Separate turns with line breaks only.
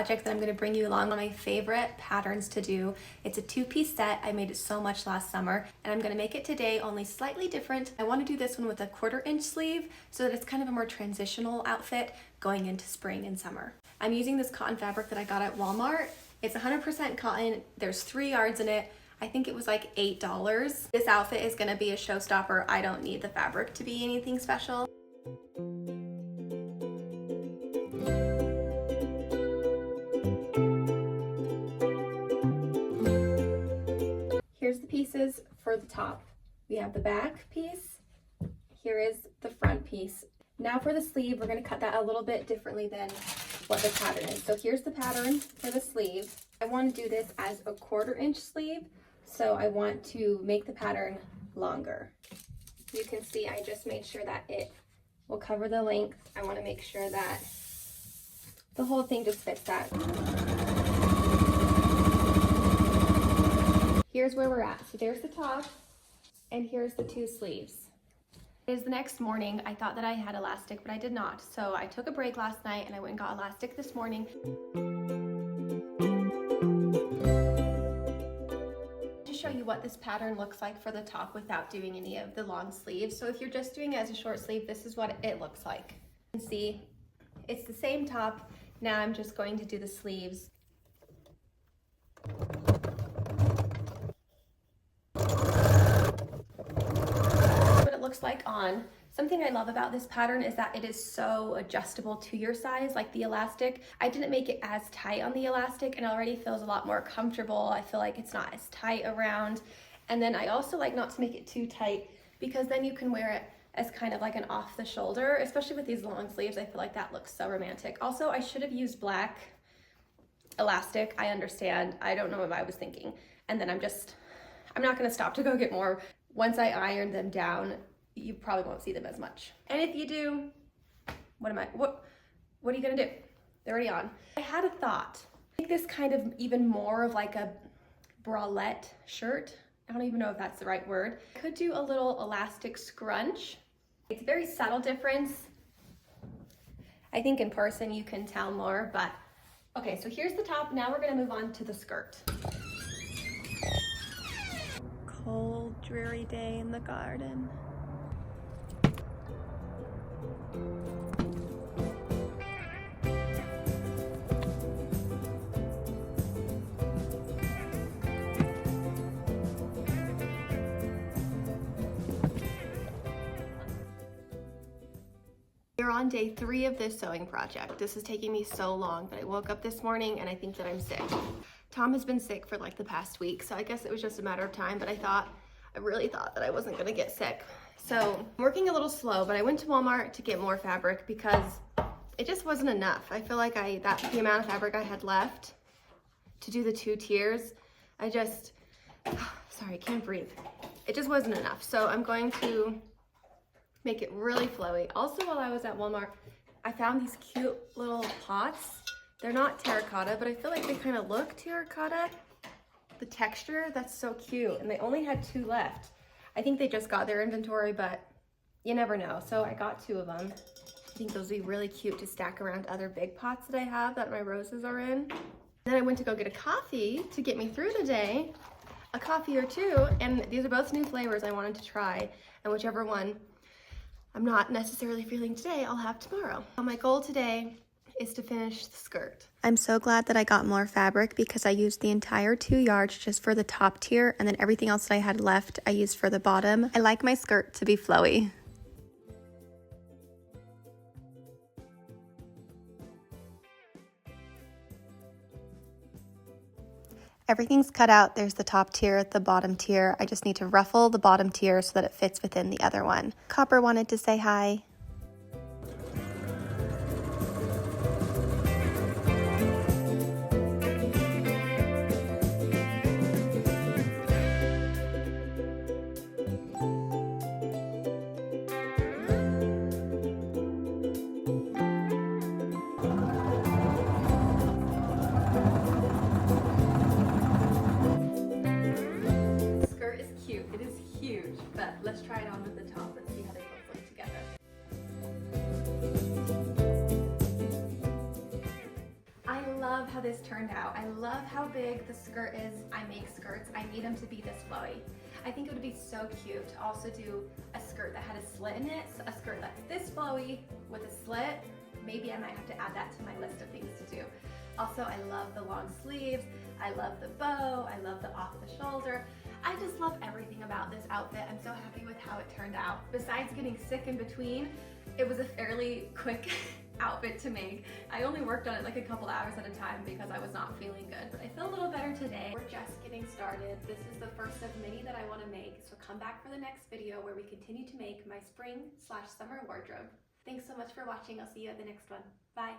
project that I'm gonna bring you along on my favorite patterns to do. It's a two-piece set. I made it so much last summer, and I'm gonna make it today, only slightly different. I wanna do this one with a 1/4-inch sleeve so that it's kind of a more transitional outfit going into spring and summer. I'm using this cotton fabric that I got at Walmart. It's 100% cotton. There's 3 yards in it. I think it was like $8. This outfit is gonna be a showstopper. I don't need the fabric to be anything special. Here's the pieces for the top. We have the back piece. Here is the front piece. Now for the sleeve, we're gonna cut that a little bit differently than what the pattern is. So here's the pattern for the sleeve. I want to do this as a 1/4-inch sleeve, so I want to make the pattern longer. You can see I just made sure that it will cover the length. I want to make sure that the whole thing just fits that. Here's where we're at. So there's the top, and here's the 2 sleeves. It is the next morning. I thought that I had elastic, but I did not. So I took a break last night and I went and got elastic this morning. To show you what this pattern looks like for the top without doing any of the long sleeves. So if you're just doing it as a short sleeve, this is what it looks like. You can see it's the same top. Now I'm just going to do the sleeves. Looks like on. Something I love about this pattern is that it is so adjustable to your size, like the elastic. I didn't make it as tight on the elastic and it already feels a lot more comfortable. I feel like it's not as tight around. And then I also like not to make it too tight because then you can wear it as kind of like an off the shoulder, especially with these long sleeves. I feel like that looks so romantic. Also, I should have used black elastic. I understand. I don't know what I was thinking. And then I'm not gonna stop to go get more. Once I iron them down, you probably won't see them as much. And if you do, what are you gonna do? They're already on. I had a thought. Make this kind of even more of like a bralette shirt. I don't even know if that's the right word. I could do a little elastic scrunch. It's a very subtle difference. I think in person you can tell more, but okay, so here's the top. Now we're gonna move on to the skirt. Cold, dreary day in the garden. We're on day 3 of this sewing project. This is taking me so long, but I woke up this morning and I think that I'm sick. Tom has been sick for like the past week, so I guess it was just a matter of time, but I really thought that I wasn't gonna get sick. So I'm working a little slow, but I went to Walmart to get more fabric because it just wasn't enough. I feel like the amount of fabric I had left to do the 2 tiers, sorry, I can't breathe. It just wasn't enough. So I'm going to make it really flowy. Also, while I was at Walmart, I found these cute little pots. They're not terracotta, but I feel like they kind of look terracotta. The texture, that's so cute. And they only had 2 left. I think they just got their inventory, but you never know. So I got 2 of them. I think those would be really cute to stack around other big pots that I have that my roses are in. Then I went to go get a coffee to get me through the day, a coffee or 2, and these are both new flavors I wanted to try, and whichever one I'm not necessarily feeling today, I'll have tomorrow. My goal today is to finish the skirt. I'm so glad that I got more fabric because I used the entire 2 yards just for the top tier, and then everything else that I had left I used for the bottom. I like my skirt to be flowy. Everything's cut out. There's the top tier, the bottom tier. I just need to ruffle the bottom tier so that it fits within the other one. Copper wanted to say hi. Let's try it on with the top. Let's see how they both look together. I love how this turned out. I love how big the skirt is. I make skirts. I need them to be this flowy. I think it would be so cute to also do a skirt that had a slit in it. So a skirt that's this flowy with a slit. Maybe I might have to add that to my list of things to do. Also, I love the long sleeves. I love the bow. I love the off the shoulder. I just love everything about this outfit. I'm so happy with how it turned out. Besides getting sick in between, it was a fairly quick outfit to make. I only worked on it like a couple hours at a time because I was not feeling good, but I feel a little better today. We're just getting started. This is the first of many that I want to make, so come back for the next video where we continue to make my spring/summer wardrobe. Thanks so much for watching. I'll see you at the next one. Bye.